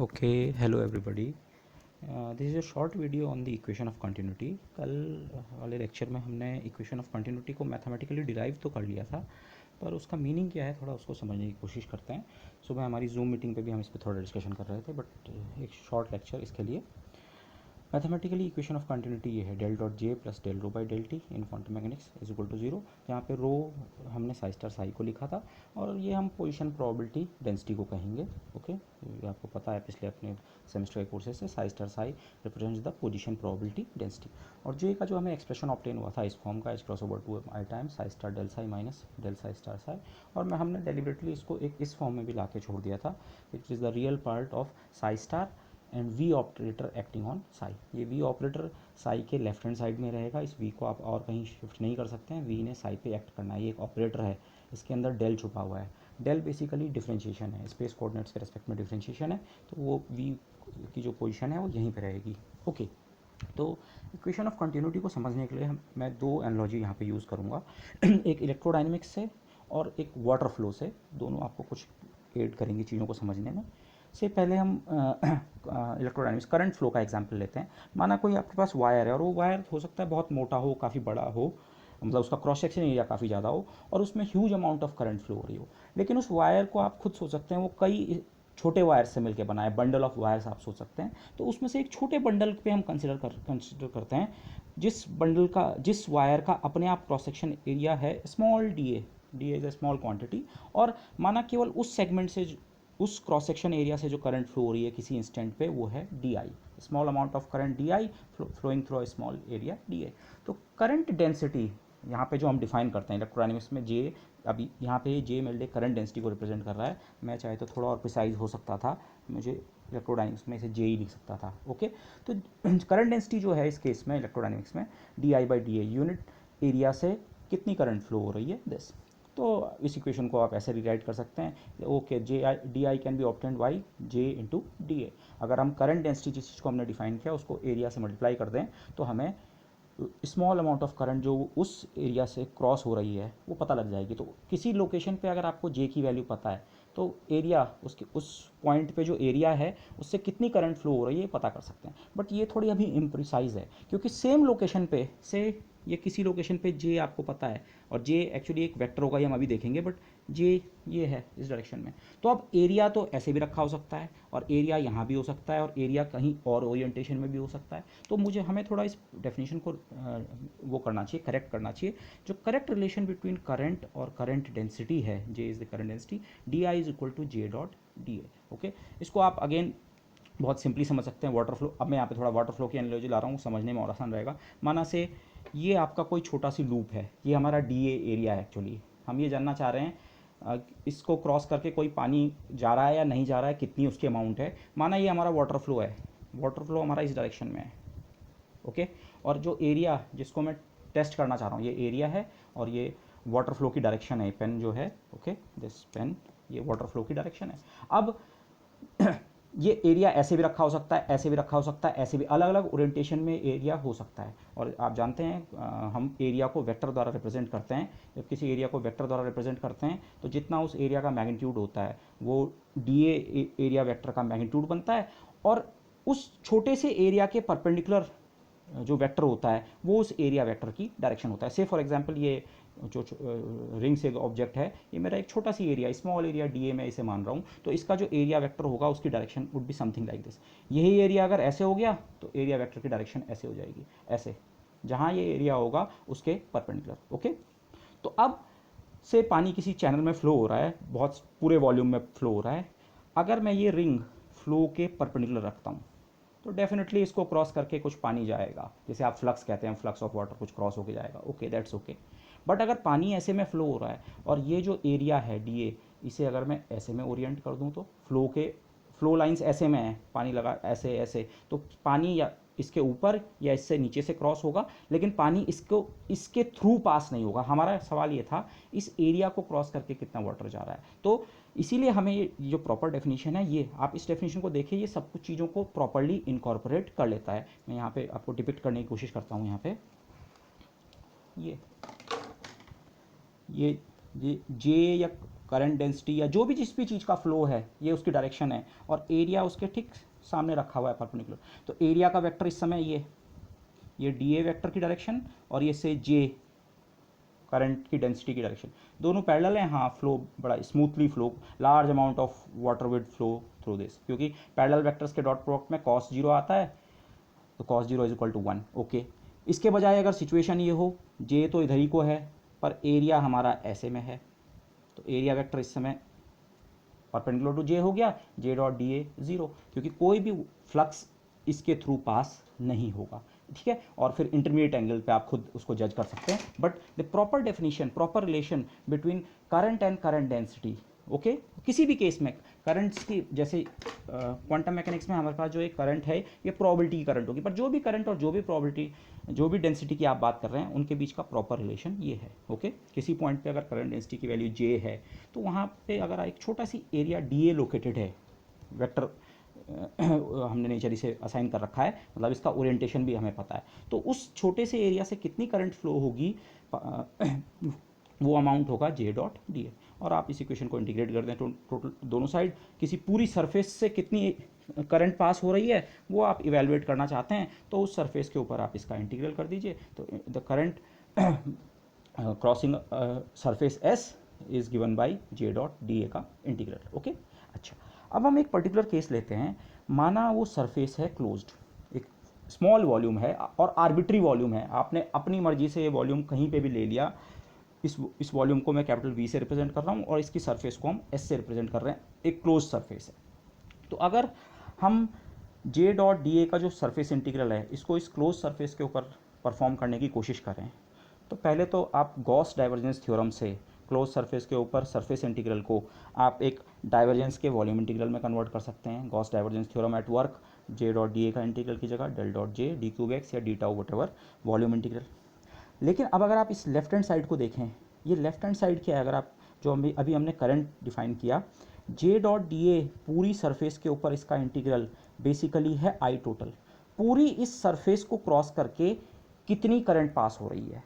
Okay, hello everybody. This is a short video on the equation of continuity. कल वाले lecture में हमने equation of continuity को mathematically derive तो कर लिया था, पर उसका मीनिंग क्या है थोड़ा उसको समझने की कोशिश करते हैं। सुबह हमारी जूम मीटिंग पे भी हम इस पर थोड़ा डिस्कशन कर रहे थे, बट एक शॉर्ट लेक्चर इसके लिए। मैथमेटिकली इक्वेशन ऑफ कंटिन्यूटी ये है del dot J plus del rho by del T in quantum mechanics is equal to zero. यहाँ पे रो हमने साई स्टार साई को लिखा था, और ये हम पोजीशन प्रोबेबिलिटी डेंसिटी को कहेंगे। ओके, ये आपको पता है पिछले अपने सेमेस्टर के कोर्सेज से Sai star Sai represents the position probability density. और जे का जो हमें एक्सप्रेशन ऑब्टेन हुआ था इस फॉर्म का, H cross over two i times psi star del psi minus del psi star psi, और मैं हमने डेलिबरेटली इसको एक इस फॉर्म में भी ला के छोड़ दिया था, which is the real part of psi star and V operator acting on psi. ये वी ऑपरेटर साई के लेफ्ट हैंड साइड में रहेगा, इस वी को आप और कहीं शिफ्ट नहीं कर सकते हैं, वी ने साई पे एक्ट करना है। ये एक ऑपरेटर है, इसके अंदर डेल छुपा हुआ है। डेल बेसिकली डिफरेंशिएशन है, स्पेस कोऑर्डिनेट्स के रेस्पेक्ट में डिफरेंशिएशन है, तो वो वी की जो पोजीशन है वो यहीं पे रहेगी। ओके, तो इक्वेशन ऑफ कंटिन्यूटी को समझने के लिए मैं दो एनालॉजी यहाँ पे यूज़ करूँगा एक इलेक्ट्रोडाइनमिक्स से और एक वाटर फ्लो से। दोनों आपको कुछ एड करेंगी चीज़ों को समझने में। से पहले हम इलेक्ट्रोडाइनमिक्स करंट फ्लो का एग्जांपल लेते हैं। माना कोई आपके पास वायर है, और वो वायर हो सकता है बहुत मोटा हो, काफ़ी बड़ा हो, मतलब उसका क्रॉस सेक्शन एरिया काफ़ी ज़्यादा हो, और उसमें huge amount of current flow हो रही हो। लेकिन उस वायर को आप खुद सोच सकते हैं वो कई छोटे वायर से मिलकर बना है, बंडल ऑफ वायर्स आप सोच सकते हैं। तो उसमें से एक छोटे बंडल पे हम कंसिडर करते हैं, जिस वायर का अपने आप क्रॉस सेक्शन एरिया है small D A is a small quantity, और माना केवल उस सेगमेंट से उस क्रॉस सेक्शन एरिया से जो करंट फ्लो हो रही है किसी इंस्टेंट पे, वो है D I, small amount of current D I flowing through a small area D A. तो करंट डेंसिटी यहाँ पे जो हम डिफाइन करते हैं इलेक्ट्रोडायनेमिक्स में, जे अभी यहाँ पे जे मेरे लिए करंट डेंसिटी को रिप्रेजेंट कर रहा है। मैं चाहे तो थोड़ा और प्रिसाइज हो सकता था, मुझे इलेक्ट्रोडायनेमिक्स में इसे जे ही लिख सकता था। ओके, तो करंट डेंसिटी जो है इस केस में इलेक्ट्रोडायनेमिक्स में D I by D A, unit area से कितनी करंट फ्लो हो रही है दिस। तो इस इक्वेशन को आप ऐसे रिराइट कर सकते हैं, okay J I D I can be obtained by J into D A. अगर हम करंट डेंसिटी जिस चीज़ को हमने डिफाइन किया उसको एरिया से मल्टीप्लाई कर दें, तो हमें स्मॉल अमाउंट ऑफ करंट जो उस एरिया से क्रॉस हो रही है वो पता लग जाएगी। तो किसी लोकेशन पे अगर आपको जे की वैल्यू पता है, तो एरिया उसके उस पॉइंट पे जो एरिया है उससे कितनी करंट फ्लो हो रही है ये पता कर सकते हैं। बट ये थोड़ी अभी इम्प्रिसाइज है, क्योंकि सेम लोकेशन पे से ये किसी लोकेशन पे जे आपको पता है, और जे एक्चुअली एक वेक्टर होगा, ये हम अभी देखेंगे, बट जे ये है इस डायरेक्शन में। तो अब एरिया तो ऐसे भी रखा हो सकता है, और एरिया यहाँ भी हो सकता है, और एरिया कहीं और ओरिएंटेशन में भी हो सकता है। तो हमें थोड़ा इस डेफिनेशन को वो करना चाहिए, करेक्ट करना चाहिए। जो करेक्ट रिलेशन बिटवीन करंट और करंट डेंसिटी है, J is the current density, D I is equal to J dot D A. Okay, इसको आप अगेन बहुत सिंपली समझ सकते हैं, वाटर फ्लो। अब मैं यहाँ पे थोड़ा वाटर फ्लो की एनालॉजी ला रहा हूँ, समझने में और आसान रहेगा। माना से ये आपका कोई छोटा सी लूप है, ये हमारा डी ए एरिया है। एक्चुअली हम ये जानना चाह रहे हैं इसको क्रॉस करके कोई पानी जा रहा है या नहीं जा रहा है, कितनी उसकी अमाउंट है। माना ये हमारा वाटर फ्लो है, वाटर फ्लो हमारा इस डायरेक्शन में है। ओके, और जो एरिया जिसको मैं टेस्ट करना चाह रहा हूँ, ये एरिया है और ये वाटर फ्लो की डायरेक्शन है, पेन जो है। ओके, दिस पेन, ये वाटर फ्लो की डायरेक्शन है। अब ये एरिया ऐसे भी रखा हो सकता है, ऐसे भी रखा हो सकता है, ऐसे भी अलग अलग ओरिएंटेशन में एरिया हो सकता है। और आप जानते हैं हम एरिया को वेक्टर द्वारा रिप्रेजेंट करते हैं। जब किसी एरिया को वेक्टर द्वारा रिप्रेजेंट करते हैं तो जितना उस एरिया का मैग्नीट्यूड होता है वो डी एरिया वेक्टर का मैग्नीट्यूड बनता है, और उस छोटे से एरिया के परपेंडिकुलर जो वेक्टर होता है वो उस एरिया वेक्टर की डायरेक्शन होता है। से फॉर एग्जांपल ये जो रिंग से ऑब्जेक्ट है, ये मेरा एक छोटा सी area, small area D A मैं इसे मान रहा हूँ, तो इसका जो एरिया वेक्टर होगा उसकी direction would be something like this. यही एरिया अगर ऐसे हो गया तो एरिया वेक्टर की डायरेक्शन ऐसे हो जाएगी, ऐसे, जहाँ ये एरिया होगा उसके परपेंडिकुलर। ओके, तो अब से पानी किसी चैनल में फ्लो हो रहा है, बहुत पूरे वॉल्यूम में फ्लो हो रहा है। अगर मैं ये रिंग फ्लो के परपेंडिकुलर रखता हूँ तो डेफिनेटली इसको क्रॉस करके कुछ पानी जाएगा, जैसे आप फ्लक्स कहते हैं, फ्लक्स ऑफ वाटर कुछ क्रॉस होके जाएगा। Okay, that's okay. बट अगर पानी ऐसे में फ्लो हो रहा है और ये जो एरिया है डी ए, इसे अगर मैं ऐसे में ओरिएंट कर दूँ तो फ्लो लाइंस ऐसे में है, पानी लगा ऐसे ऐसे, तो पानी या इसके ऊपर या इससे नीचे से क्रॉस होगा, लेकिन पानी इसके थ्रू पास नहीं होगा। हमारा सवाल ये था इस एरिया को क्रॉस करके कितना वाटर जा रहा है। तो इसीलिए हमें ये जो प्रॉपर डेफिनेशन है, ये आप इस डेफिनेशन को देखिए, ये सब कुछ चीज़ों को प्रॉपरली इनकॉर्पोरेट कर लेता है। मैं यहाँ पे आपको डिपिक्ट करने की कोशिश करता हूँ। यहाँ पे ये ये जे या करंट डेंसिटी या जो भी जिस भी चीज़ का फ्लो है ये उसकी डायरेक्शन है, और एरिया उसके ठीक सामने रखा हुआ है परपेंडिकुलर, तो एरिया का वेक्टर इस समय ये डी ए वेक्टर की डायरेक्शन और ये से जे करंट की डेंसिटी की डायरेक्शन दोनों पैरेलल हैं। हाँ, फ्लो बड़ा smoothly flow, large amount of water will flow through this, क्योंकि पैरेलल वेक्टर्स के डॉट प्रोडक्ट में cos 0 आता है, तो cos 0 is equal to 1। Okay, इसके बजाय अगर सिचुएशन ये हो, जे तो इधर ही को है पर एरिया हमारा ऐसे में है, तो एरिया वेक्टर इस समय परपेंडिकुलर टू जे हो गया, जे डॉट डी ए 0, क्योंकि कोई भी फ्लक्स इसके थ्रू पास नहीं होगा, ठीक है। और फिर इंटरमीडिएट एंगल पे आप खुद उसको जज कर सकते हैं, but the proper definition, proper relation between current and current density, okay, किसी भी केस में करंट्स की, जैसे क्वांटम मैकेनिक्स में हमारे पास जो एक करंट है ये प्रोबेबिलिटी की करंट होगी, पर जो भी करंट और जो भी प्रोबेबिलिटी, जो भी डेंसिटी की आप बात कर रहे हैं उनके बीच का प्रॉपर रिलेशन ये है, ओके। किसी पॉइंट पे अगर करंट डेंसिटी की वैल्यू जे है तो वहाँ पे अगर एक छोटा सी एरिया डी ए लोकेटेड है, वेक्टर हमने नेचर इसे असाइन कर रखा है, मतलब इसका ओरिएंटेशन भी हमें पता है, तो उस छोटे से एरिया से कितनी करंट फ्लो होगी वो अमाउंट होगा जे डॉट डी ए। और आप इस इक्वेशन को इंटीग्रेट कर दें तो टोटल दोनों साइड किसी पूरी सरफेस से कितनी करंट पास हो रही है वो आप इवेलुएट करना चाहते हैं, तो उस सरफेस के ऊपर आप इसका इंटीग्रल कर दीजिए, तो the current crossing surface S is given by J dot D A का इंटीग्रल, ओके। अच्छा, अब हम एक पर्टिकुलर केस लेते हैं, माना वो सरफेस है क्लोज्ड, एक स्मॉल वॉल्यूम है और आर्बिट्री वॉल्यूम है, आपने अपनी मर्जी से ये वॉल्यूम कहीं पे भी ले लिया, इस वॉल्यूम को मैं कैपिटल वी से रिप्रेजेंट कर रहा हूँ और इसकी सरफेस को हम एस से रिप्रेजेंट कर रहे हैं, एक क्लोज सरफेस है। तो अगर हम जे डॉट डी ए का जो सरफेस इंटीग्रल है इसको इस क्लोज सरफेस के ऊपर परफॉर्म करने की कोशिश करें, तो पहले तो आप गॉस डाइवर्जेंस थ्योरम से क्लोज सरफेस के ऊपर सरफेस इंटीग्रल को आप एक डाइवर्जेंस के वॉल्यूम इंटीग्रल में कन्वर्ट कर सकते हैं। Gauss divergence theorem at work, J dot D A का इंटीग्रल की जगह del dot J D cube X या D tau whatever volume integral. लेकिन अब अगर आप इस लेफ्ट हैंड साइड को देखें, ये लेफ्ट हैंड साइड क्या है, अगर आप जो अभी हमने करंट डिफाइन किया, जे डॉट डी ए पूरी सरफेस के ऊपर इसका इंटीग्रल बेसिकली है आई टोटल, पूरी इस सरफेस को क्रॉस करके कितनी करंट पास हो रही है,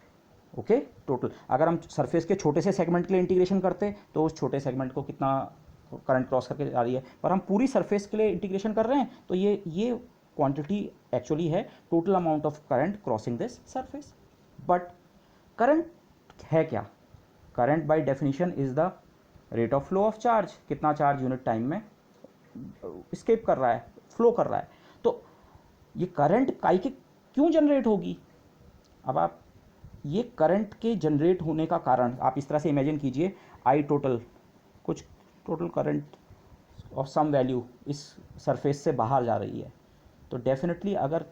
ओके, टोटल। अगर हम सरफेस के छोटे से सेगमेंट के लिए इंटीग्रेशन करते तो उस छोटे सेगमेंट को कितना करंट क्रॉस करके जा रही है, पर हम पूरी सरफेस के लिए इंटीग्रेशन कर रहे हैं तो ये क्वांटिटी एक्चुअली है total amount of current crossing this surface. But current है क्या? Current by definition is the rate of flow of charge, कितना चार्ज यूनिट टाइम में स्केप कर रहा है, फ्लो कर रहा है। तो ये करंट काई के क्यों जनरेट होगी? अब आप ये करंट के जनरेट होने का कारण आप इस तरह से इमेजिन कीजिए, आई टोटल, कुछ total current of some value इस सरफेस से बाहर जा रही है, तो डेफिनेटली अगर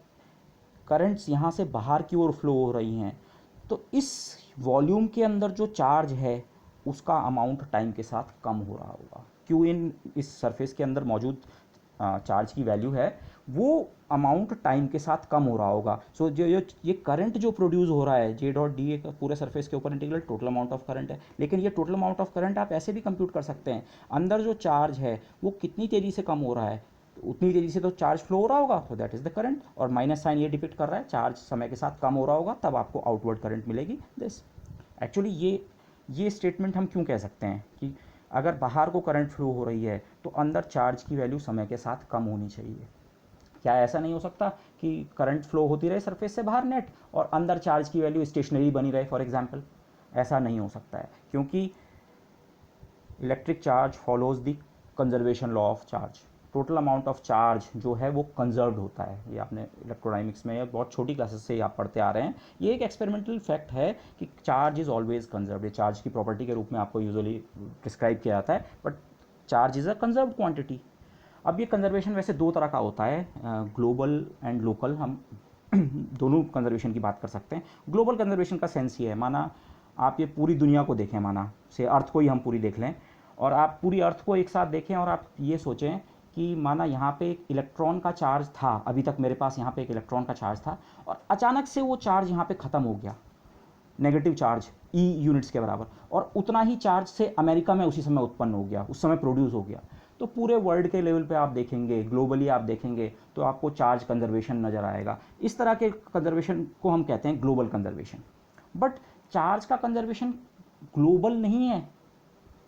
करंट्स यहाँ से बाहर की ओर फ्लो हो रही हैं तो इस वॉल्यूम के अंदर जो चार्ज है उसका अमाउंट टाइम के साथ कम हो रहा होगा। क्यों इन इस सरफेस के अंदर मौजूद चार्ज की वैल्यू है वो अमाउंट टाइम के साथ कम हो रहा होगा। सो जो ये करंट जो प्रोड्यूस हो रहा है जे डॉट डी ए का पूरे सरफेस के ऊपर integral total amount of current है, लेकिन ये टोटल अमाउंट ऑफ करंट आप ऐसे भी कंप्यूट कर सकते हैं, अंदर जो चार्ज है वो कितनी तेज़ी से कम हो रहा है, तो उतनी तेज़ी से तो चार्ज फ्लो हो रहा होगा, तो दैट इज़ द करंट। और माइनस साइन ये डिपिक्ट कर रहा है चार्ज समय के साथ कम हो रहा होगा, तब आपको आउटवर्ड करंट मिलेगी दिस। एक्चुअली ये स्टेटमेंट हम क्यों कह सकते हैं कि अगर बाहर को करंट फ्लो हो रही है तो अंदर चार्ज की वैल्यू समय के साथ कम होनी चाहिए। क्या ऐसा नहीं हो सकता कि करंट फ्लो होती रहे सरफेस से बाहर नेट और अंदर चार्ज की वैल्यू स्टेशनरी बनी रहे, फॉर एग्जांपल? ऐसा नहीं हो सकता है, क्योंकि electric charge follows the conservation law of charge. Total amount of charge जो है वो कंजर्व्ड होता है। ये आपने इलेक्ट्रोडायनेमिक्स में या बहुत छोटी क्लासेस से आप पढ़ते आ रहे हैं। ये एक एक्सपेरिमेंटल फैक्ट है कि चार्ज इज़ ऑलवेज कंजर्व्ड। ये चार्ज की प्रॉपर्टी के रूप में आपको यूजुअली डिस्क्राइब किया जाता है, but charge is a conserved quantity. अब ये कंजर्वेशन वैसे दो तरह का होता है, ग्लोबल एंड लोकल। हम दोनों कंजर्वेशन की बात कर सकते हैं। ग्लोबल कंजर्वेशन का सेंस ये है, माना आप ये पूरी दुनिया को देखें, माना से अर्थ को ही हम पूरी देख लें और आप पूरी अर्थ को एक साथ देखें और आप ये सोचें कि माना यहाँ पे एक इलेक्ट्रॉन का चार्ज था, अभी तक मेरे पास यहाँ पे एक इलेक्ट्रॉन का चार्ज था और अचानक से वो चार्ज यहाँ पे ख़त्म हो गया, नेगेटिव चार्ज ई यूनिट्स के बराबर, और उतना ही चार्ज से अमेरिका में उसी समय उत्पन्न हो गया, उस समय प्रोड्यूस हो गया। तो पूरे वर्ल्ड के लेवल पे आप देखेंगे, ग्लोबली आप देखेंगे तो आपको चार्ज कंजर्वेशन नज़र आएगा। इस तरह के कंजर्वेशन को हम कहते हैं ग्लोबल कंजर्वेशन। बट चार्ज का कंजर्वेशन ग्लोबल नहीं है,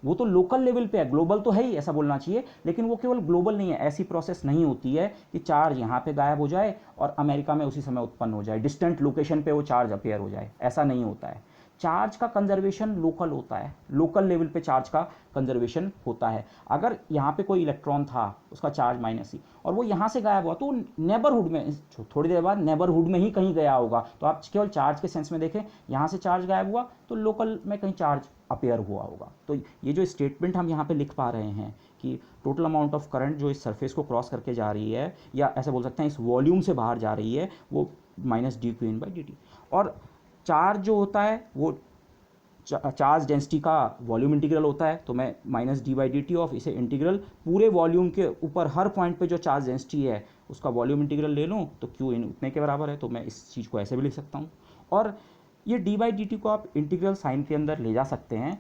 वो तो लोकल लेवल पे है, ग्लोबल तो है ही ऐसा बोलना चाहिए, लेकिन वो केवल ग्लोबल नहीं है। ऐसी प्रोसेस नहीं होती है कि चार्ज यहाँ पे गायब हो जाए और अमेरिका में उसी समय उत्पन्न हो जाए, डिस्टेंट लोकेशन पे वो चार्ज अपेयर हो जाए, ऐसा नहीं होता है। चार्ज का कंजर्वेशन लोकल होता है, लोकल लेवल पे चार्ज का कंजर्वेशन होता है। अगर यहाँ पे कोई इलेक्ट्रॉन था, उसका चार्ज माइनस ही, और वो यहाँ से गायब हुआ, तो नेबरहुड में थोड़ी देर बाद नेबरहुड में ही कहीं गया होगा। तो आप केवल चार्ज के सेंस में देखें, यहाँ से चार्ज गायब हुआ तो लोकल में कहीं चार्ज अपेयर हुआ होगा। तो ये जो स्टेटमेंट हम यहाँ पे लिख पा रहे हैं कि टोटल अमाउंट ऑफ करंट जो इस सरफेस को क्रॉस करके जा रही है, या ऐसा बोल सकते हैं इस वॉल्यूम से बाहर जा रही है, वो minus D Q in by D T. और चार्ज जो होता है वो चार्ज डेंसिटी का वॉल्यूम इंटीग्रल होता है, तो मैं minus D by D T of इसे इंटीग्रल पूरे वॉल्यूम के ऊपर हर पॉइंट पे जो चार्ज डेंसिटी है उसका वॉल्यूम इंटीग्रल ले लूँ तो क्यू इन उतने के बराबर है। तो मैं इस चीज़ को ऐसे भी लिख सकता हूँ। और ये डी बाई डी टी को आप इंटीग्रल साइन के अंदर ले जा सकते हैं,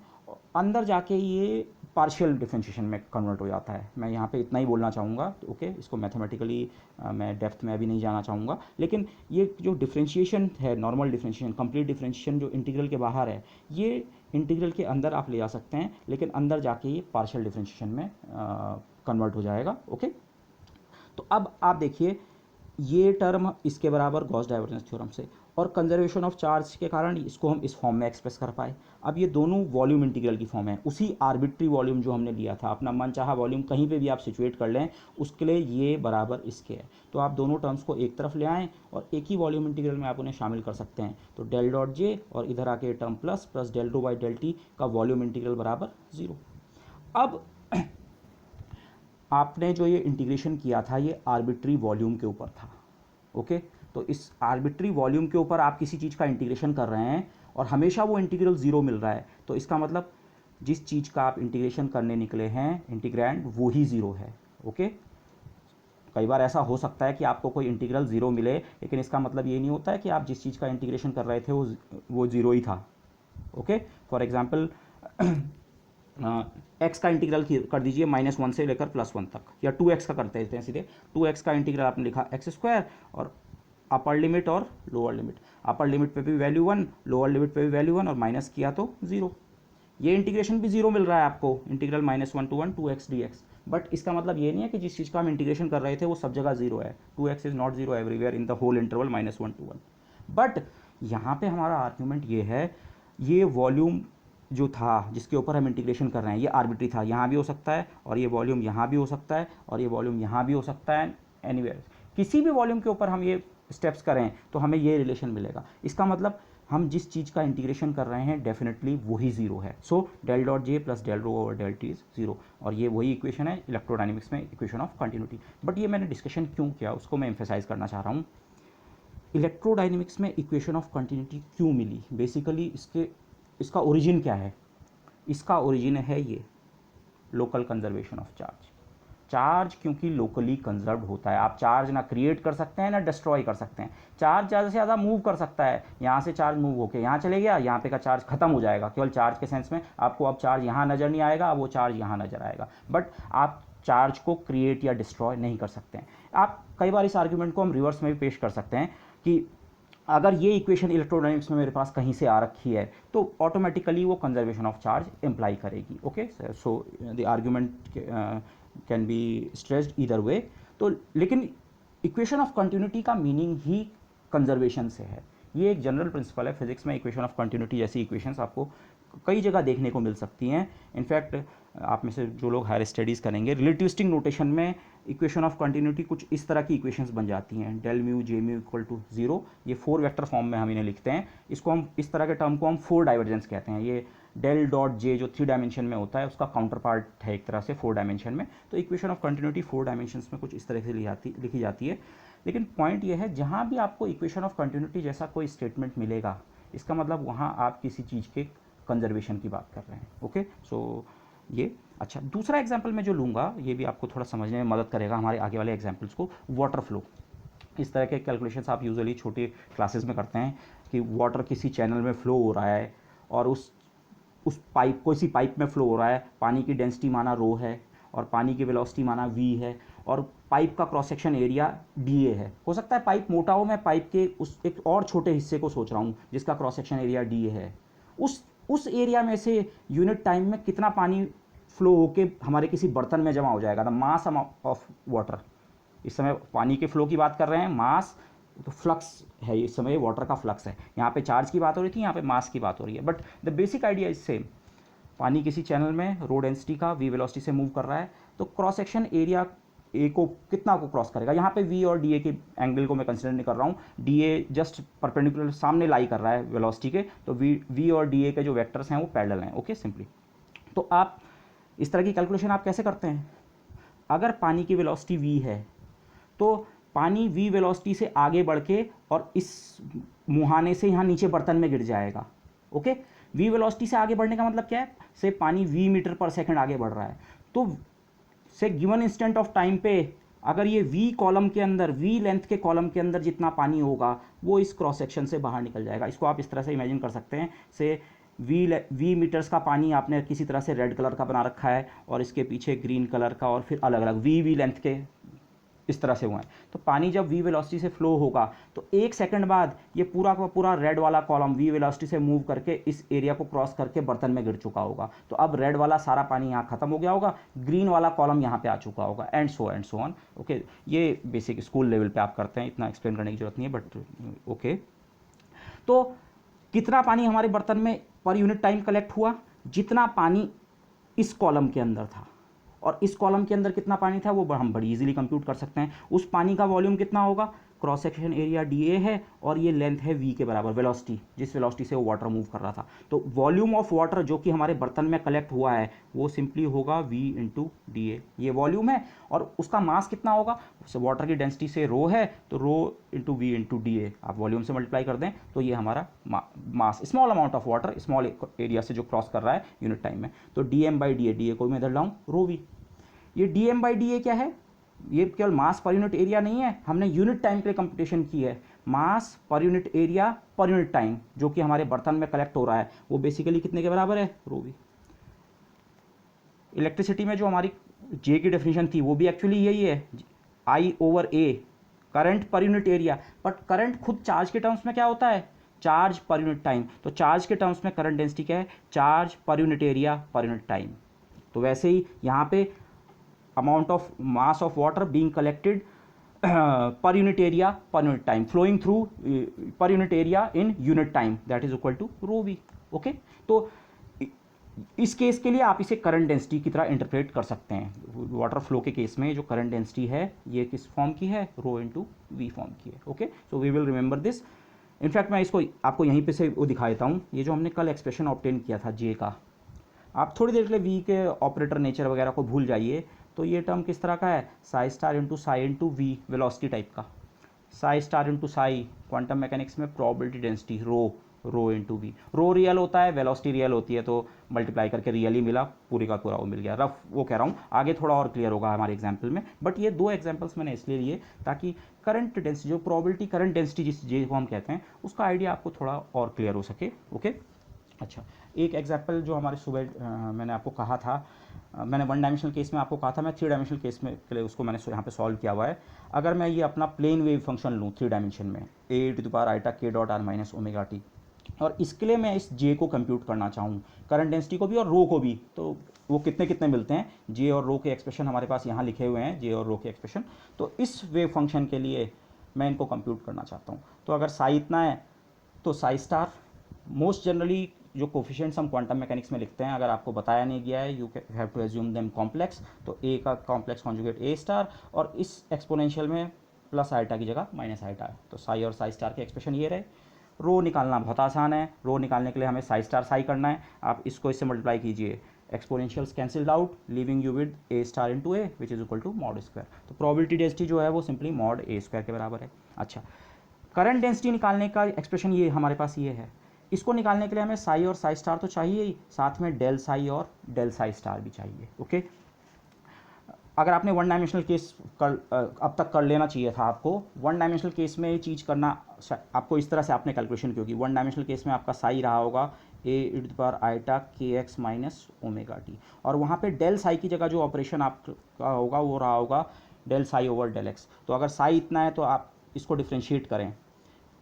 अंदर जाके ये पार्शियल डिफरेंशिएशन में कन्वर्ट हो जाता है। मैं यहाँ पे इतना ही बोलना चाहूँगा, तो ओके, इसको मैथमेटिकली मैं डेप्थ में अभी नहीं जाना चाहूँगा, लेकिन ये जो डिफरेंशिएशन है, नॉर्मल डिफरेंशिएशन, कंप्लीट डिफरेंशिएशन जो इंटीग्रल के बाहर है, ये इंटीग्रल के अंदर आप ले जा सकते हैं, लेकिन अंदर जाके ये पार्शियल डिफरेंशिएशन में कन्वर्ट हो जाएगा। ओके, तो अब आप देखिए ये टर्म इसके बराबर गॉस डाइवर्जेंस थ्योरम से, और कंजर्वेशन ऑफ चार्ज के कारण इसको हम इस फॉर्म में एक्सप्रेस कर पाए। अब ये दोनों वॉल्यूम इंटीग्रल की फॉर्म है, उसी आर्बिट्री वॉल्यूम जो हमने लिया था, अपना मन चाहा वॉल्यूम कहीं पे भी आप सिचुएट कर लें, उसके लिए ये बराबर इसके है। तो आप दोनों टर्म्स को एक तरफ ले आएँ और एक ही वॉल्यूम इंटीग्रल में आप उन्हें शामिल कर सकते हैं। तो डेल डॉट जे और इधर आके term plus plus del two by del T का वॉल्यूम इंटीग्रल बराबर 0। अब आपने जो ये इंटीग्रेशन किया था ये आर्बिट्री वॉल्यूम के ऊपर था। ओके, तो इस आर्बिट्री वॉल्यूम के ऊपर आप किसी चीज़ का इंटीग्रेशन कर रहे हैं और हमेशा वो इंटीग्रल 0 मिल रहा है, तो इसका मतलब जिस चीज़ का आप इंटीग्रेशन करने निकले हैं इंटीग्रैंड, वो ही 0 है। ओके, कई बार ऐसा हो सकता है कि आपको कोई इंटीग्रल 0 मिले, लेकिन इसका मतलब ये नहीं होता है कि आप जिस चीज़ का इंटीग्रेशन कर रहे थे वो 0 ही था। ओके, फॉर एग्जाम्पल एक्स का इंटीग्रल कर दीजिए -1 से लेकर +1 तक, या 2x का करते हैं सीधे। 2x का इंटीग्रल आपने लिखा x² और अपर लिमिट और लोअर लिमिट, अपर लिमिट पे भी वैल्यू 1, लोअर लिमिट पे भी वैल्यू 1, और माइनस किया तो 0। ये इंटीग्रेशन भी 0 मिल रहा है आपको, integral -1 to 1 2x dx। But इसका मतलब ये नहीं है कि जिस चीज़ का हम इंटीग्रेशन कर रहे थे वो सब जगह 0 है। 2x is not 0 everywhere in the whole interval -1 to 1। But यहाँ पे हमारा आर्ग्यूमेंट ये है, ये वॉल्यूम जो था जिसके ऊपर हम इंटीग्रेशन कर रहे हैं ये आर्बिट्री था, यहाँ भी हो सकता है, और ये वॉल्यूम यहाँ भी हो सकता है, और ये वॉल्यूम यहाँ भी हो सकता है, एनीवेयर किसी भी वॉल्यूम के ऊपर हम ये स्टेप्स करें तो हमें ये रिलेशन मिलेगा। इसका मतलब हम जिस चीज़ का इंटीग्रेशन कर रहे हैं डेफिनेटली वही 0 है। So del dot J plus del rho over del T is 0, और ये वही इक्वेशन है इलेक्ट्रोडायनेमिक्स में, इक्वेशन ऑफ कंटिन्यूटी। बट ये मैंने डिस्कशन क्यों किया उसको मैं एम्फेसाइज करना चाह रहा हूँ। इलेक्ट्रोडायनेमिक्स में इक्वेशन ऑफ कंटिन्यूटी क्यों मिली, बेसिकली इसका ओरिजिन क्या है? इसका ओरिजिन है ये local conservation of charge. Charge क्योंकि लोकली कंजर्व्ड होता है, आप चार्ज ना क्रिएट कर सकते हैं ना डिस्ट्रॉय कर सकते हैं। चार्ज ज़्यादा से ज़्यादा मूव कर सकता है, यहाँ से चार्ज मूव होकर यहाँ चले गया, यहाँ पे का चार्ज खत्म हो जाएगा, केवल चार्ज के सेंस में आपको अब चार्ज यहाँ नज़र नहीं आएगा, अब वो चार्ज यहाँ नज़र आएगा। बट आप चार्ज को क्रिएट या डिस्ट्रॉय नहीं कर सकते हैं। आप कई बार इस आर्ग्यूमेंट को हम रिवर्स में भी पेश कर सकते हैं कि अगर ये इक्वेशन इलेक्ट्रोडायनेमिक्स में मेरे पास कहीं से आ रखी है तो ऑटोमेटिकली वो कंजर्वेशन ऑफ चार्ज इम्प्लाई करेगी। Okay, so the argument can be stressed either way. तो लेकिन इक्वेशन ऑफ कंटिन्यूटी का मीनिंग ही कंजर्वेशन से है। ये एक जनरल प्रिंसिपल है फिजिक्स में, इक्वेशन ऑफ कंटिन्यूटी जैसी इक्वेशंस आपको कई जगह देखने को मिल सकती हैं। इनफैक्ट आप में से जो लोग हायर स्टडीज़ करेंगे, रिलेटिविस्टिक नोटेशन में इक्वेशन ऑफ कंटिन्यूटी कुछ इस तरह की इक्वेशंस बन जाती हैं, del mu J mu equal to 0। ये 4 वेक्टर फॉर्म में हम इन्हें लिखते हैं। इसको हम इस तरह के टर्म को हम 4 डाइवर्जेंस कहते हैं। ये डेल डॉट जे जो 3 डायमेंशन में होता है उसका काउंटर पार्ट है एक तरह से 4 डायमेंशन में। तो इक्वेशन ऑफ कंटिन्यूटी 4 डायमेंशंस में कुछ इस तरह से लिखी जाती है। लेकिन पॉइंट ये है, जहाँ भी आपको इक्वेशन ऑफ कंटिन्यूटी जैसा कोई स्टेटमेंट मिलेगा, इसका मतलब वहाँ आप किसी चीज़ के कंजर्वेशन की बात कर रहे हैं। ओके, सो ये अच्छा। दूसरा एग्जाम्पल मैं जो लूँगा ये भी आपको थोड़ा समझने में मदद करेगा हमारे आगे वाले एग्जाम्पल्स को। वाटर फ्लो, इस तरह के कैलकुलेशंस आप यूजुअली छोटे क्लासेस में करते हैं कि वाटर किसी चैनल में फ़्लो हो रहा है और उस पाइप को, इसी पाइप में फ़्लो हो रहा है, पानी की डेंसिटी माना रो है और पानी की वेलोसिटी माना v है, और पाइप का क्रॉस सेक्शन एरिया dA है। हो सकता है पाइप मोटा हो, मैं पाइप के उस एक और छोटे हिस्से को सोच रहा हूँ जिसका क्रॉस सेक्शन एरिया dA है। उस उस एरिया में से यूनिट टाइम में कितना पानी फ्लो होके हमारे किसी बर्तन में जमा हो जाएगा, द मास ऑफ वाटर। इस समय पानी के फ्लो की बात कर रहे हैं, मास तो फ्लक्स है, इस समय वाटर का फ्लक्स है। यहाँ पे चार्ज की बात हो रही थी, यहाँ पे मास की बात हो रही है, but the basic idea is same. पानी किसी चैनल में रो डेंसिटी का वी वेलोसिटी से मूव कर रहा है, तो क्रॉस सेक्शन एरिया ए को कितना को क्रॉस करेगा। यहाँ पे वी और डी ए के एंगल को मैं कंसिडर नहीं कर रहा हूँ, डी ए जस्ट परपेंडिकुलर सामने लाई कर रहा है वेलोसिटी के, तो वी और डी ए के जो वेक्टर्स हैं वो पैरेलल हैं। ओके, सिंपली तो आप इस तरह की कैलकुलेशन आप कैसे करते हैं, अगर पानी की वेलोसिटी v है तो पानी v वेलोसिटी से आगे बढ़ के और इस मुहाने से यहाँ नीचे बर्तन में गिर जाएगा। ओके, v वेलोसिटी से आगे बढ़ने का मतलब क्या है, से पानी v मीटर पर सेकंड आगे बढ़ रहा है, तो से गिवन इंस्टेंट ऑफ टाइम पे अगर ये v कॉलम के अंदर, v लेंथ के कॉलम के अंदर जितना पानी होगा वो इस क्रॉस सेक्शन से बाहर निकल जाएगा। इसको आप इस तरह से इमेजिन कर सकते हैं, से वी मीटर्स का पानी आपने किसी तरह से रेड कलर का बना रखा है और इसके पीछे ग्रीन कलर का और फिर अलग अलग वी लेंथ के इस तरह से हुए हैं। तो पानी जब वी वेलोसिटी से फ्लो होगा तो एक सेकंड बाद ये पूरा का पूरा रेड वाला कॉलम वी वेलोसिटी से मूव करके इस एरिया को क्रॉस करके बर्तन में गिर चुका होगा। तो अब रेड वाला सारा पानी यहाँ खत्म हो गया होगा, ग्रीन वाला कॉलम यहाँ पे आ चुका होगा, एंड सो ऑन। ओके, ये बेसिक स्कूल लेवल पे आप करते हैं, इतना एक्सप्लेन करने की जरूरत नहीं है, बट ओके। तो कितना पानी हमारे बर्तन में पर यूनिट टाइम कलेक्ट हुआ, जितना पानी इस कॉलम के अंदर था, और इस कॉलम के अंदर कितना पानी था वो हम बड़ी इजीली कंप्यूट कर सकते हैं। उस पानी का वॉल्यूम कितना होगा, क्रॉस सेक्शन एरिया dA है और ये लेंथ है v के बराबर, वेलोसिटी जिस वेलोसिटी से वो वाटर मूव कर रहा था। तो वॉल्यूम ऑफ वाटर जो कि हमारे बर्तन में कलेक्ट हुआ है वो सिंपली होगा v इंटू डी, ये वॉल्यूम है। और उसका मास कितना होगा, वाटर की डेंसिटी से रो है तो rho into V into D, आप वॉल्यूम से मल्टीप्लाई कर दें तो ये हमारा mass, small amount of water small area से जो क्रॉस कर रहा है यूनिट टाइम में। तो D M by D A को मैं इधर लाऊँ रो वी। ये D M by D A क्या है, ये केवल मास पर यूनिट एरिया नहीं है, हमने यूनिट टाइम के लिए कंप्यूटेशन की है। मास पर यूनिट एरिया पर यूनिट टाइम जो कि हमारे बर्तन में कलेक्ट हो रहा है वो बेसिकली कितने के बराबर है, रो वी। इलेक्ट्रिसिटी में जो हमारी जे की डेफिनेशन थी वो भी एक्चुअली यही है, आई ओवर ए, करंट पर यूनिट एरिया। बट करंट खुद चार्ज के टर्म्स में क्या होता है, चार्ज पर यूनिट टाइम। तो चार्ज के टर्म्स में करंट डेंसिटी क्या है, चार्ज पर यूनिट एरिया पर यूनिट टाइम। तो वैसे ही यहाँ पे amount of mass of water being collected per unit area per unit time flowing through per unit area in unit time, that is equal to rho v। Okay, तो इस case के लिए आप इसे करंट डेंसिटी की तरह interpret कर सकते हैं। वाटर फ्लो के केस में जो करंट डेंसिटी है ये किस फॉर्म की है, रो इंटू वी फॉर्म की है। Okay, so we will remember this. In fact मैं इसको आपको यहीं पे से वो दिखा देता हूँ, ये जो हमने कल एक्सप्रेशन ऑब्टेन किया था जे का, आप थोड़ी देर के लिए वी के ऑपरेटर नेचर वगैरह को भूल जाइए। तो ये टर्म किस तरह का है, psi star into psi into V, velocity type का। Psi star into psi quantum mechanics में probability density rho into V. Rho real होता है, वेलोसिटी रियल होती है, तो मल्टीप्लाई करके रियल ही मिला, पूरी का पूरा वो मिल गया। रफ वो कह रहा हूँ, आगे थोड़ा और क्लियर होगा हमारे एग्जाम्पल में। बट ये दो एग्जाम्पल्स मैंने इसलिए लिए ताकि करंट डेंसिटी, जो प्रोबेबिलिटी करंट डेंसिटी जिस जे को हम कहते हैं, उसका आइडिया आपको थोड़ा और क्लियर हो सके। ओके, अच्छा, एक एग्जाम्पल जो हमारे सुबह मैंने आपको कहा था, मैंने वन डायमेंशनल केस में आपको कहा था, मैं थ्री डायमेंशनल केस में के लिए उसको मैंने यहाँ पे सॉल्व किया हुआ है। अगर मैं ये अपना प्लेन वेव फंक्शन लूँ थ्री डायमेंशन में, ए टू द पावर आइटा के dot are minus omega T, और इसके लिए मैं इस जे को कंप्यूट करना चाहूँ, करंट डेंसिटी को भी और रो को भी, तो वो कितने कितने मिलते हैं। जे और रो के एक्सप्रेशन हमारे पास यहाँ लिखे हुए हैं, जे और रो के एक्सप्रेशन। तो इस वेव फंक्शन के लिए मैं इनको कंप्यूट करना चाहता हूँ। तो अगर साई इतना है तो साई स्टार, मोस्ट जनरली जो कोफिशिएंट्स हम क्वांटम मैकेनिक्स में लिखते हैं, अगर आपको बताया नहीं गया है, you have to assume them complex. तो ए का कॉम्प्लेक्स कॉन्जुगेट ए स्टार, और इस एक्सपोनेंशियल में प्लस आइटा की जगह माइनस आइटा है। तो साई और साई स्टार के एक्सप्रेशन ये रहे। रो निकालना बहुत आसान है, रो निकालने के लिए हमें साई स्टार साई करना है। आप इसको इससे मल्टीप्लाई कीजिए, exponentials cancelled out, leaving you with A star into A which is equal to mod square. तो प्रोबेबिलिटी डेंसिटी जो है वो सिंपली मॉड ए स्क्वायर के बराबर है। अच्छा, करंट डेंसिटी निकालने का एक्सप्रेशन ये हमारे पास ये है। इसको निकालने के लिए हमें साई और साई स्टार तो चाहिए ही, साथ में डेल साई और डेल साई स्टार भी चाहिए। ओके, अगर आपने वन डायमेंशनल केस अब तक कर लेना चाहिए था आपको। वन डायमेंशनल केस में ये चीज़ करना आपको इस तरह से आपने कैलकुलेशन की होगी। वन डायमेंशनल केस में आपका साई रहा होगा ए टू द पावर आइटा के एक्स माइनस ओमेगा टी, और वहाँ पे डेल साई की जगह जो ऑपरेशन आपका होगा वो रहा होगा del psi over del X. तो अगर साई इतना है तो आप इसको डिफ्रेंशिएट करें,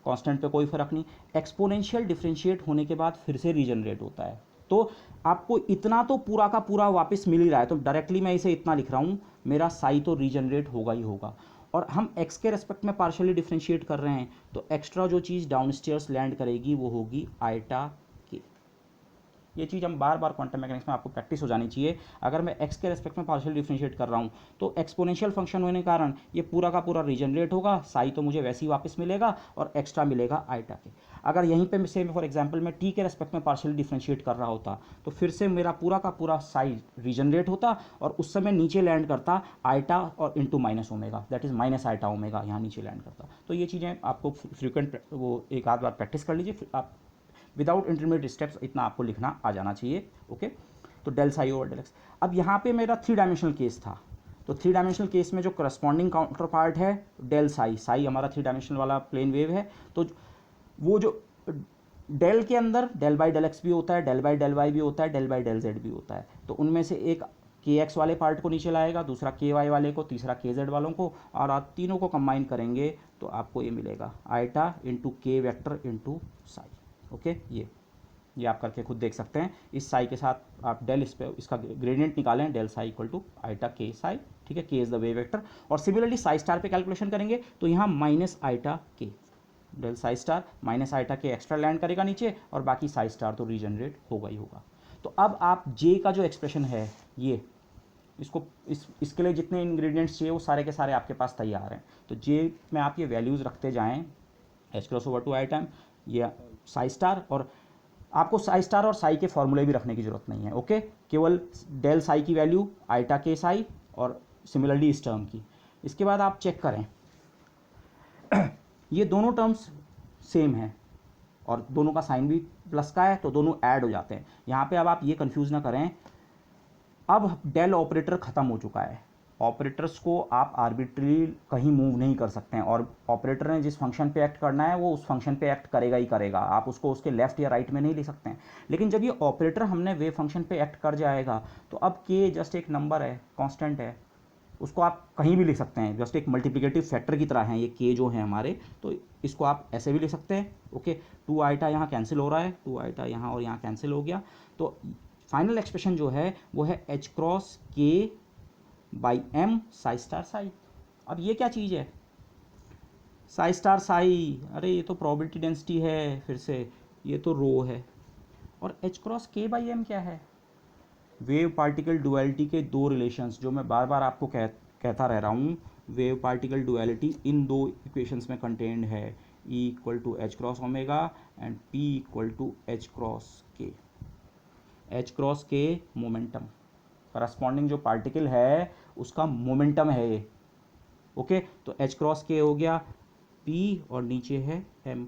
कांस्टेंट पे कोई फ़र्क नहीं। एक्सपोनेंशियल डिफरेंशिएट होने के बाद फिर से रीजनरेट होता है, तो आपको इतना तो पूरा का पूरा वापस मिल ही रहा है, तो डायरेक्टली मैं इसे इतना लिख रहा हूँ, मेरा साई तो रीजनरेट होगा ही होगा। और हम एक्स के रेस्पेक्ट में पार्शियली डिफरेंशिएट कर रहे हैं, तो एक्स्ट्रा जो चीज़ डाउनस्टेयर्स लैंड करेगी वो होगी आइटा के। ये चीज़ हम बार बार क्वांटम मैकेनिक्स में आपको प्रैक्टिस हो जानी चाहिए। अगर मैं एक्स के रेस्पेक्ट में पार्शियल डिफरेंशिएट कर रहा हूँ तो एक्सपोनेंशियल फंक्शन होने के कारण ये पूरा का पूरा रीजनरेट होगा, साई तो मुझे वैसे ही वापस मिलेगा और एक्स्ट्रा मिलेगा आइटा के। अगर यहीं पे से फॉर एग्जांपल मैं टी के रेस्पेक्ट में पार्शियल डिफरेंशिएट कर रहा होता तो फिर से मेरा पूरा का पूरा साई रीजनरेट होता और उस समय नीचे लैंड करता आइटा और into minus omega, that is minus iota omega, यहाँ नीचे लैंड करता। तो ये चीज़ें आपको फ्रीक्वेंट वो एक आध बार प्रैक्टिस कर लीजिए, फिर आप विदाउट इंटरमीडिएट स्टेप्स इतना आपको लिखना आ जाना चाहिए। ओके, तो del psi over del X. अब यहाँ पे मेरा 3 डायमेंशनल केस था, तो 3 डायमेंशनल केस में जो करस्पॉन्डिंग काउंटर पार्ट है डेल साई, साई हमारा 3 डायमेंशनल वाला प्लेन वेव है, तो वो जो डेल के अंदर डेल बाई डेल एक्स भी होता है, डेल बाई डेल वाई भी होता है, डेल बाई डेल जेड भी होता है, तो उनमें से एक के एक्स वाले पार्ट को नीचे लाएगा, दूसरा के वाई वाले को, तीसरा के जेड वालों को, और आप तीनों को कंबाइन करेंगे तो आपको ये मिलेगा आइटा इंटू के वेक्टर इंटू साई। ओके, ये आप करके खुद देख सकते हैं। इस साई के साथ आप डेल इस पे इसका ग्रेडियंट निकालें, del psi equal to iota K psi, ठीक है, K is the wave vector. और सिमिलरली साई स्टार पे कैलकुलेशन करेंगे तो यहाँ minus iota K, del psi star minus iota K extra land करेगा नीचे, और बाकी साई स्टार तो रीजनरेट होगा ही होगा। तो अब आप जे का जो एक्सप्रेशन है ये, इसको इसके लिए जितने इंग्रेडिएंट्स चाहिए वो सारे के सारे आपके पास तैयार हैं, तो जे में आप ये वैल्यूज़ रखते जाएँ, H cross over two i time ये साई स्टार, और आपको साई स्टार और साई के फॉर्मूले भी रखने की जरूरत नहीं है। ओके, केवल डेल साई की वैल्यू आइटा के साई और सिमिलरली इस टर्म की। इसके बाद आप चेक करें ये दोनों टर्म्स सेम हैं और दोनों का साइन भी प्लस का है, तो दोनों ऐड हो जाते हैं। यहाँ पे अब आप ये कंफ्यूज ना करें, अब डेल ऑपरेटर ख़त्म हो चुका है, ऑपरेटर्स को आप आर्बिट्रली कहीं मूव नहीं कर सकते हैं, और ऑपरेटर ने जिस फंक्शन पे एक्ट करना है वो उस फंक्शन पे एक्ट करेगा ही करेगा, आप उसको उसके लेफ्ट या राइट में नहीं ले सकते हैं। लेकिन जब ये ऑपरेटर हमने वेव फंक्शन पे एक्ट कर जाएगा तो अब के जस्ट एक नंबर है, कांस्टेंट है, उसको आप कहीं भी लिख सकते हैं, जस्ट एक मल्टीप्लिकेटिव फैक्टर की तरह है ये के जो है हमारे, तो इसको आप ऐसे भी लिख सकते हैं। ओके, 2 आइटा यहाँ कैंसिल हो रहा है, 2 आइटा यहाँ और यहाँ कैंसिल हो गया, तो फाइनल एक्सप्रेशन जो है वो है H cross K by M psi star psi. अब ये क्या चीज़ है, साई स्टार साई, अरे ये तो प्रोबेबिलिटी डेंसिटी है, फिर से ये तो रो है, और H cross K by M क्या है, वेव पार्टिकल डुअलिटी के दो रिलेशंस जो मैं बार बार आपको कहता रह रहा हूँ, वेव पार्टिकल डुअलिटी इन दो इक्वेशंस में कंटेन्ड है, E equal to H cross omega and P equal to H cross K. H cross K momentum, corresponding जो पार्टिकल है उसका मोमेंटम है ये। ओके, तो एच क्रॉस के हो गया पी और नीचे है एम,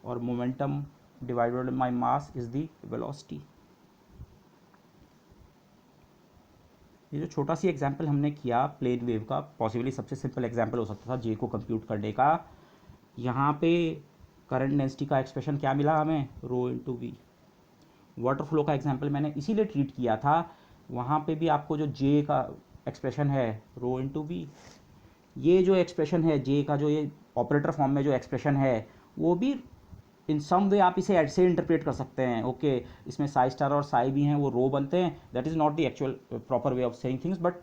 और momentum divided by mass is the velocity. ये जो छोटा सी एग्जाम्पल हमने किया प्लेन वेव का, पॉसिबली सबसे सिंपल एग्जाम्पल हो सकता था जे को कंप्यूट करने का। यहाँ पे करंट डेंसिटी का एक्सप्रेशन क्या मिला हमें, रो इंटू वी। वाटर फ्लो का एग्जाम्पल मैंने इसीलिए ट्रीट किया था, वहाँ पे भी आपको जो जे का एक्सप्रेशन है रो इंटू वी, ये जो एक्सप्रेशन है जे का, जो ये ऑपरेटर फॉर्म में जो एक्सप्रेशन है वो भी इन सम वे आप इसे ऐसे इंटरप्रेट कर सकते हैं। ओके, इसमें साई स्टार और साई भी हैं, वो रो बनते हैं, that is not the actual proper way of saying things, but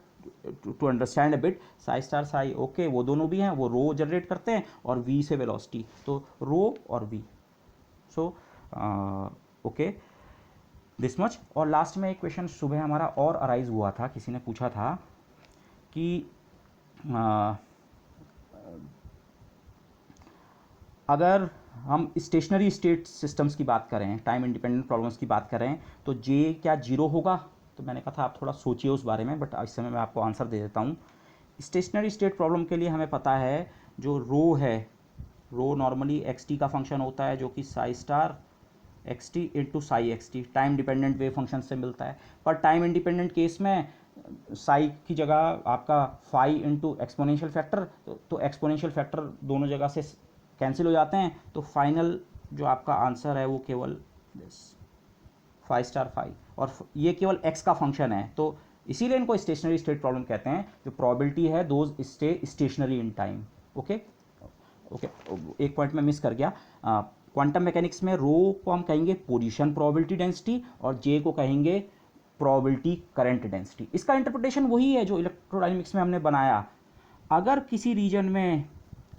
to understand a bit, psi star psi okay वो दोनों भी हैं, वो रो जनरेट करते हैं और वी से वेलोसिटी, तो रो और V. So okay, this much. और लास्ट में एक क्वेश्चन सुबह हमारा और अराइज हुआ था, किसी ने पूछा था कि अगर हम स्टेशनरी स्टेट सिस्टम्स की बात करें, टाइम इंडिपेंडेंट प्रॉब्लम्स की बात करें, तो जे क्या जीरो होगा, तो मैंने कहा था आप थोड़ा सोचिए उस बारे में, बट इस समय मैं आपको आंसर दे देता हूँ। स्टेशनरी स्टेट प्रॉब्लम के लिए हमें पता है जो रो है, रो नॉर्मली एक्स टी का फंक्शन होता है, जो कि Sai star x T into Sai x T time dependent wave function से मिलता है। पर टाइम इंडिपेंडेंट केस में साई की जगह आपका फाई इंटू एक्सपोनेंशियल फैक्टर, तो एक्सपोनेंशियल फैक्टर दोनों जगह से कैंसिल हो जाते हैं, तो फाइनल जो आपका आंसर है वो केवल दिस फाई स्टार फाई, और ये केवल एक्स का फंक्शन है, तो इसीलिए इनको स्टेशनरी स्टेट प्रॉब्लम कहते हैं। जो प्रोबेबिलिटी है those stay stationary in time. Okay, okay, एक पॉइंट में मिस कर गया। क्वांटम मैकेनिक्स में रो को हम कहेंगे पोजीशन प्रोबेबिलिटी डेंसिटी और जे को कहेंगे प्रोबेबिलिटी करंट डेंसिटी। इसका इंटरप्रिटेशन वही है जो इलेक्ट्रोडायनेमिक्स में हमने बनाया। अगर किसी रीजन में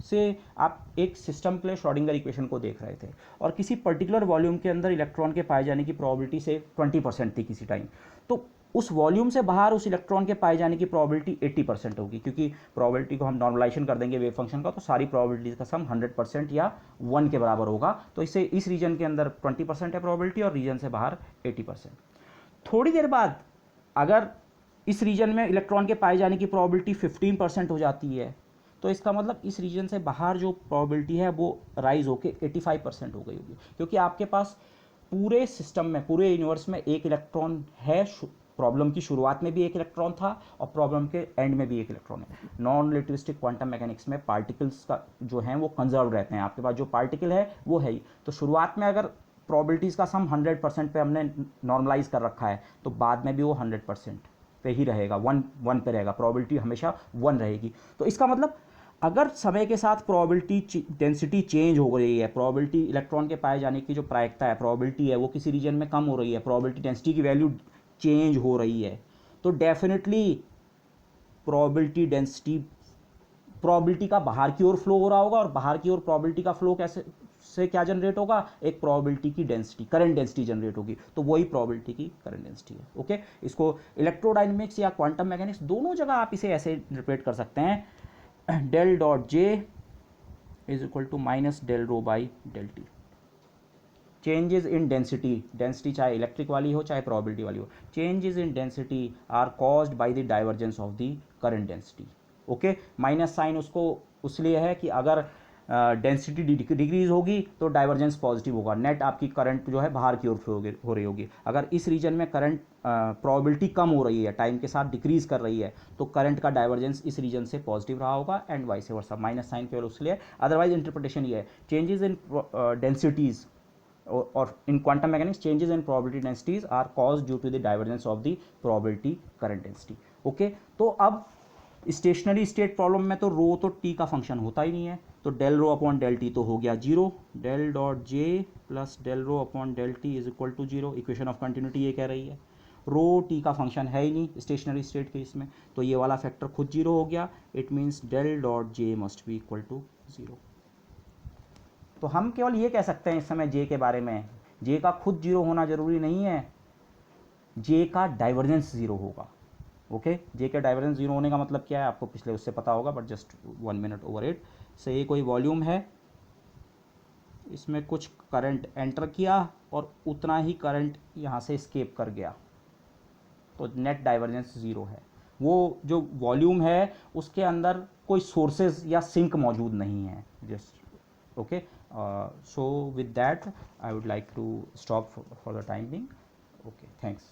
से आप एक सिस्टम के लिए श्रोडिंगर इक्वेशन को देख रहे थे और किसी पर्टिकुलर वॉल्यूम के अंदर इलेक्ट्रॉन के पाए जाने की प्रोबेबिलिटी से 20% थी किसी टाइम, तो उस वॉल्यूम से बाहर उस इलेक्ट्रॉन के पाए जाने की प्रोबेबिलिटी 80% होगी, क्योंकि प्रोबेबिलिटी को हम नॉर्मलाइजेशन कर देंगे वेव फंक्शन का, तो सारी प्रोबेबिलिटीज का सम 100% या 1 के बराबर होगा। तो इससे इस रीजन के अंदर 20% है प्रोबेबिलिटी और रीजन से बाहर 80%। थोड़ी देर बाद अगर इस रीजन में इलेक्ट्रॉन के पाए जाने की प्रोबेबिलिटी 15% हो जाती है, तो इसका मतलब इस रीजन से बाहर जो प्रोबेबिलिटी है वो राइज होकर 85% हो गई होगी, क्योंकि आपके पास पूरे सिस्टम में, पूरे यूनिवर्स में एक इलेक्ट्रॉन है। प्रॉब्लम की शुरुआत में भी एक इलेक्ट्रॉन था और प्रॉब्लम के एंड में भी एक इलेक्ट्रॉन है। नॉन रिलेटिविस्टिक क्वांटम मैकेनिक्स में पार्टिकल्स का जो है वो कंजर्व रहते हैं। आपके पास जो पार्टिकल है वो है ही, तो शुरुआत में अगर प्रोबेबिलिटीज़ का सम 100% पे हमने नॉर्मलाइज कर रखा है, तो बाद में भी वो 100% पे ही रहेगा, 1 पे रहेगा, प्रोबेबिलिटी हमेशा 1 रहेगी। तो इसका मतलब अगर समय के साथ प्रोबेबिलिटी डेंसिटी चेंज हो रही है, प्रोबेबिलिटी इलेक्ट्रॉन के पाए जाने की जो प्रायिकता है, प्रोबेबिलिटी है, वो किसी रीजन में कम हो रही है, प्रोबेबिलिटी डेंसिटी की वैल्यू चेंज हो रही है, तो डेफिनेटली प्रोबेबिलिटी डेंसिटी, प्रोबेबिलिटी का बाहर की ओर फ्लो हो रहा होगा, और बाहर की ओर प्रोबेबिलिटी का फ्लो कैसे से क्या जनरेट होगा, एक प्रोबेबिलिटी की डेंसिटी, करंट डेंसिटी जनरेट होगी, तो वही प्रोबेबिलिटी की करंट डेंसिटी है। ओके, इसको इलेक्ट्रोडायनेमिक्स या क्वांटम मैकेनिक्स दोनों जगह आप इसे ऐसे इंटरप्रेट कर सकते हैं, del dot J is equal to minus del rho by del T. Changes in density, density चाहे इलेक्ट्रिक वाली हो चाहे प्रोबेबिलिटी वाली हो, changes in density are caused by the divergence of the current density. Okay, minus sign उसको उसलिए है कि अगर डेंसिटी डिक्रीज होगी तो डाइवर्जेंस पॉजिटिव होगा, नेट आपकी करंट जो है बाहर की ओर फ्लो हो रही होगी। अगर इस रीजन में करंट प्रोबेबिलिटी कम हो रही है, टाइम के साथ डिक्रीज कर रही है, तो करंट का डाइवर्जेंस इस रीजन से पॉजिटिव रहा होगा and vice versa. Minus sign केवल उसलिए, अदरवाइज इंटरप्रिटेशन ये है, changes in densities or in quantum mechanics changes in probability densities are caused due to the divergence of the probability current density। Okay, तो अब stationery state problem में तो रो तो T का फंक्शन होता ही नहीं है, तो del rho upon del T तो हो गया zero, del dot J plus del rho upon del T is equal to zero. Equation of continuity ये कह रही है रो टी का फंक्शन है ही नहीं स्टेशनरी स्टेट केस में, तो ये वाला फैक्टर खुद जीरो हो गया। It means del dot J must be equal to zero. तो हम केवल ये कह सकते हैं इस समय जे के बारे में, जे का खुद जीरो होना जरूरी नहीं है, जे का डाइवर्जेंस जीरो होगा। ओके, जे का डाइवर्जेंस जीरो होने का मतलब क्या है आपको पिछले उससे पता होगा, but just 1 minute over it. से ये कोई वॉल्यूम है, इसमें कुछ करंट एंटर किया और उतना ही करंट यहाँ से स्केप कर गया, तो नेट डाइवर्जेंस ज़ीरो है। वो जो वॉल्यूम है उसके अंदर कोई सोर्सेज या सिंक मौजूद नहीं है, just okay. So with that I would like to stop for the time being. Okay, thanks.